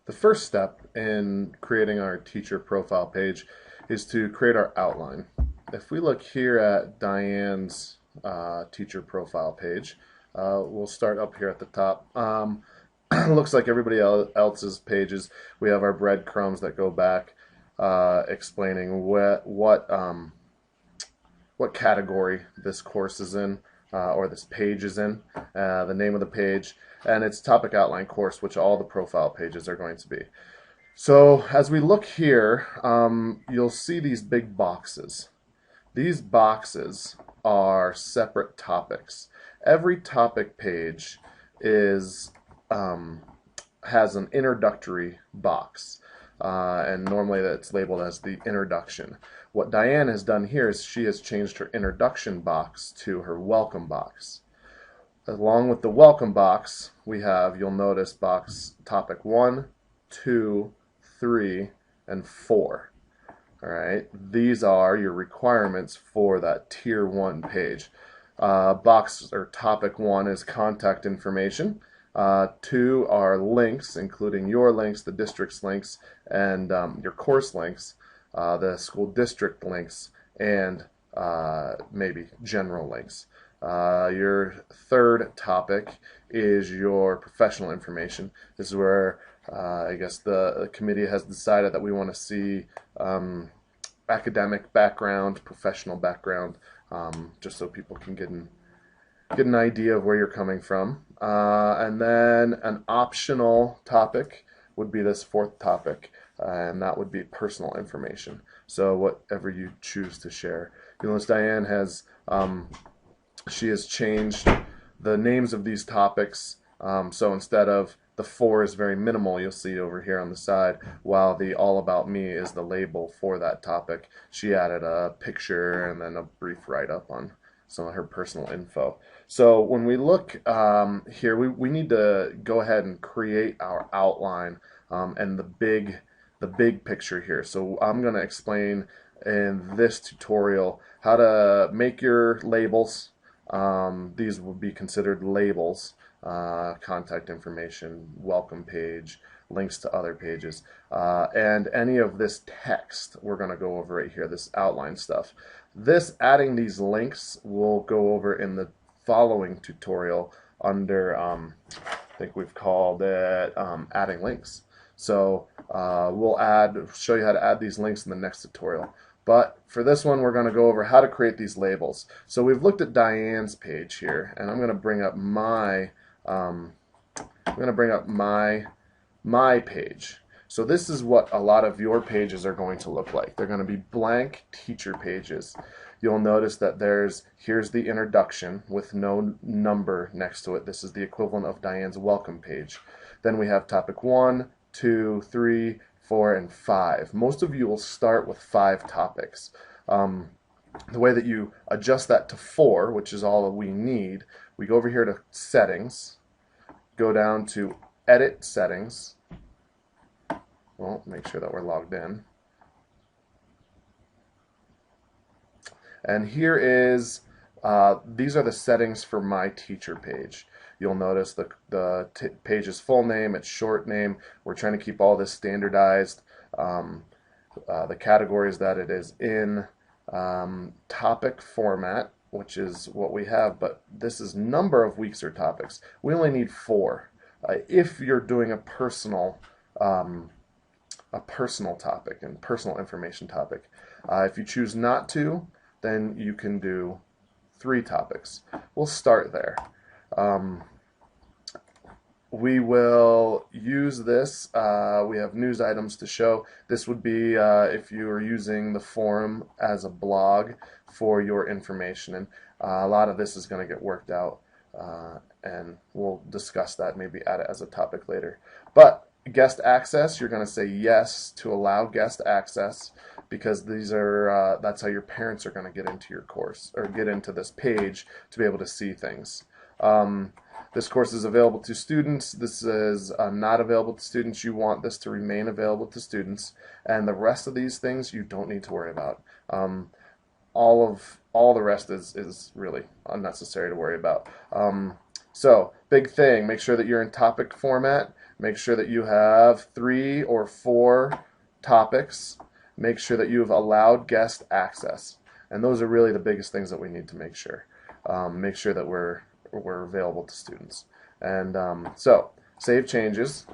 The first step in creating our teacher profile page is to create our outline. If we look here at Diane's teacher profile page, we'll start up here at the top. Looks like everybody else's pages. We have our breadcrumbs that go back explaining what category this course is in, or this page is in, the name of the page, and its topic outline course, which all the profile pages are going to be. So as we look here, you'll see these big boxes. These boxes are separate topics. Every topic page has an introductory box. And normally that's labeled as the introduction. What Diane has done here is she has changed her introduction box to her welcome box. Along with the welcome box, we have, you'll notice, box topic 1, 2, 3, and 4. All right, these are your requirements for that Tier 1 page. Box or topic 1 is contact information. 2 are links, including your links, the district's links, and your course links, the school district links, and maybe general links. Your third topic is your professional information. This is where I guess the committee has decided that we want to see academic background, professional background, just so people can get an idea of where you're coming from. And then an optional topic would be this fourth topic, and that would be personal information. So whatever you choose to share. You'll notice Diane has she has changed the names of these topics. So instead of the 4 is very minimal, you'll see over here on the side, while the all about me is the label for that topic. She added a picture and then a brief write-up on some of her personal info. So when we look here, we need to go ahead and create our outline and the big picture here. So I'm going to explain in this tutorial how to make your labels. These will be considered labels, contact information, welcome page, links to other pages, and any of this text we're going to go over right here, this outline stuff. Adding these links we'll go over in the following tutorial under, I think we've called it adding links. So we'll show you how to add these links in the next tutorial. But for this one, we're going to go over how to create these labels. So we've looked at Diane's page here, and I'm going to bring up my page. So this is what a lot of your pages are going to look like. They're going to be blank teacher pages. You'll notice that here's the introduction with no number next to it. This is the equivalent of Diane's welcome page. Then we have topic 1, 2, 3, 4, and 5. Most of you will start with 5 topics. The way that you adjust that to 4, which is all that we need, we go over here to settings, go down to edit settings. Well, make sure that we're logged in. And here is, these are the settings for my teacher page. You'll notice the page's full name, its short name. We're trying to keep all this standardized. The categories that it is in, topic format, which is what we have, but this is number of weeks or topics. We only need 4. If you're doing a personal topic and personal information topic. If you choose not to, then you can do 3 topics. We'll start there. We will use this. We have news items to show. This would be if you are using the forum as a blog for your information. And a lot of this is going to get worked out, and we'll discuss that, maybe add it as a topic later. But guest access, you're going to say yes to allow guest access, because these are that's how your parents are going to get into your course or get into this page to be able to see things. This course is available to students. This is not available to students. You want this to remain available to students, and the rest of these things you don't need to worry about. All the rest is really unnecessary to worry about. So, big thing, make sure that you're in topic format. Make sure that you have 3 or 4 topics. Make sure that you've allowed guest access. And those are really the biggest things that we need to make sure. Make sure that we're available to students. And so, save changes.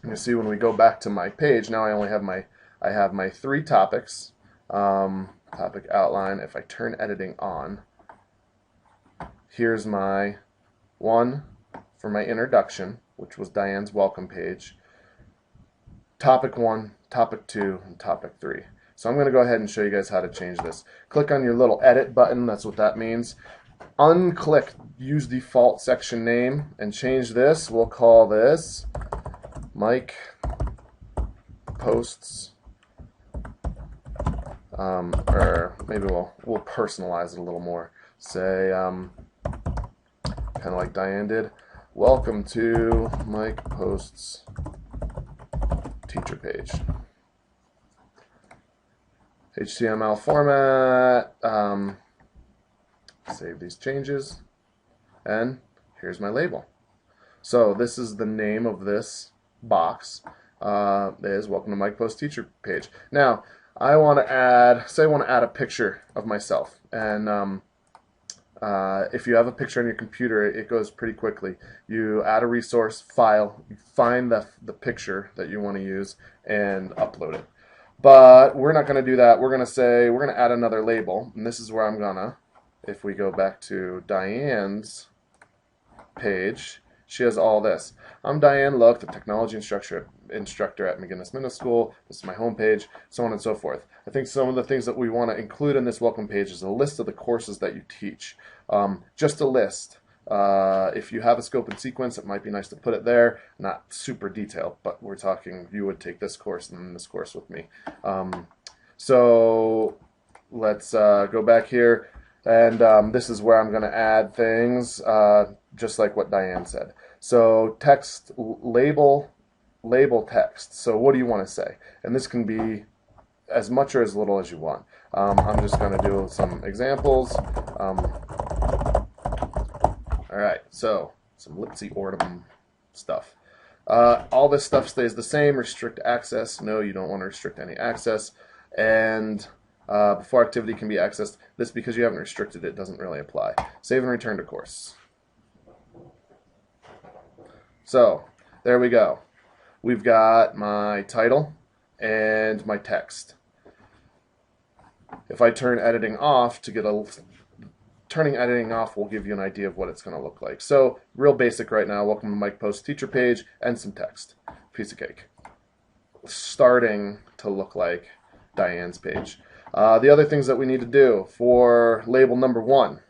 You see when we go back to my page, now I have my 3 topics. Topic outline. If I turn editing on, here's my one for my introduction, which was Diane's welcome page. Topic 1, Topic 2, and Topic 3. So I'm going to go ahead and show you guys how to change this. Click on your little edit button, that's what that means. Unclick use default section name and change this. We'll call this Mike Posts, or maybe we'll personalize it a little more. Say, kind of like Diane did, welcome to Mike Posts teacher page. HTML format, save these changes, and here's my label. So this is the name of this box, is welcome to Mike Posts teacher page. Now, I want to add, say I want to add a picture of myself, and if you have a picture on your computer, it goes pretty quickly. You add a resource file, you find the picture that you want to use, and upload it. But we're not going to do that. We're going to say, we're going to add another label, and this is where I'm going to, if we go back to Diane's page, she has all this. I'm Diane Look, the technology instructor at McGinnis Middle School. This is my home page, so on and so forth. I think some of the things that we want to include in this welcome page is a list of the courses that you teach. Just a list. If you have a scope and sequence, it might be nice to put it there. Not super detailed, but we're talking you would take this course and then this course with me. So let's go back here, and this is where I'm going to add things, just like what Diane said. So text label text. So what do you want to say? And this can be as much or as little as you want. I'm just going to do some examples. Alright, so some Lipsy Ordum stuff. All this stuff stays the same. Restrict access. No, you don't want to restrict any access. And before activity can be accessed, this, because you haven't restricted it, doesn't really apply. Save and return to course. So, there we go. We've got my title and my text. If I turn editing off to get a... Turning editing off will give you an idea of what it's going to look like. So, real basic right now. Welcome to Mike Posts teacher page and some text. Piece of cake. Starting to look like Diane's page. The other things that we need to do for label number 1.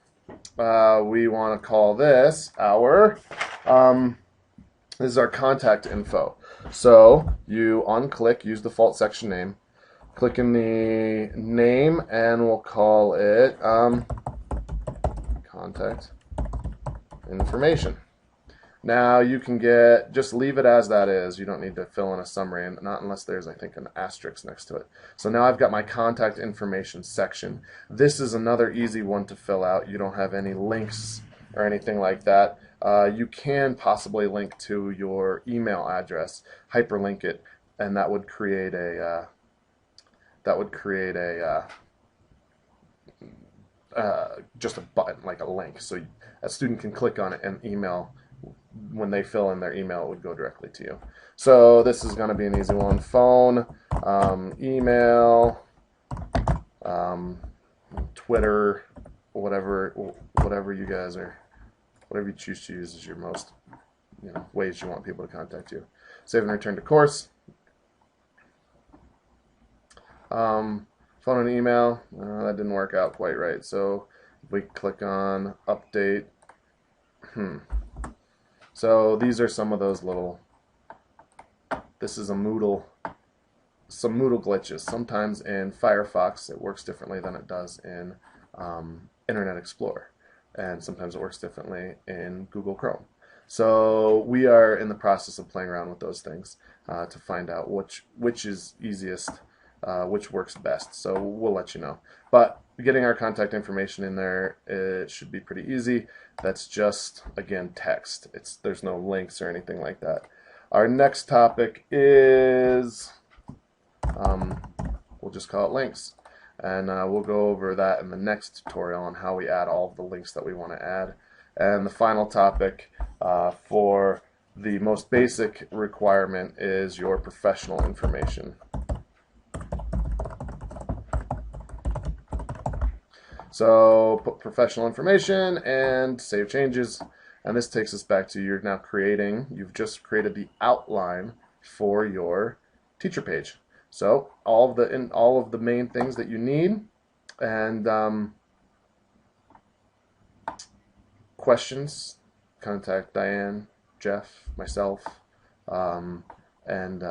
We want to call this our... this is our contact info. So you unclick, use default section name, click in the name, and we'll call it contact information. Now you can just leave it as that is. You don't need to fill in a summary, and not unless there's, I think, an asterisk next to it. So now I've got my contact information section. This is another easy one to fill out. You don't have any links or anything like that. You can possibly link to your email address, hyperlink it, and that would create a just a button, like a link, so a student can click on it and email. When they fill in their email, it would go directly to you. So this is going to be an easy one. Phone, email, Twitter, whatever you guys are. Whatever you choose to use is your most, ways you want people to contact you. Save and return to course. Phone and email, that didn't work out quite right. So if we click on update, so these are some of those little, this is a Moodle, some Moodle glitches. Sometimes in Firefox it works differently than it does in Internet Explorer. And sometimes it works differently in Google Chrome. So we are in the process of playing around with those things to find out which is easiest, which works best. So we'll let you know. But getting our contact information in there, it should be pretty easy. That's just, again, text. There's no links or anything like that. Our next topic is, we'll just call it links. And we'll go over that in the next tutorial on how we add all of the links that we want to add. And the final topic for the most basic requirement is your professional information. So put professional information and save changes, and this takes us back to you've just created the outline for your teacher page. So all of the main things that you need, and questions, contact Diane, Jeff, myself, and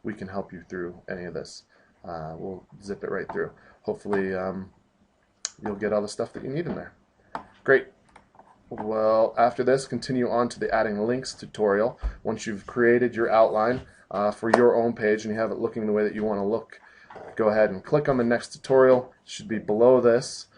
we can help you through any of this. We'll zip it right through. Hopefully you'll get all the stuff that you need in there. Great. Well, after this, continue on to the adding links tutorial. Once you've created your outline for your own page and you have it looking the way that you want to look, go ahead and click on the next tutorial. It should be below this.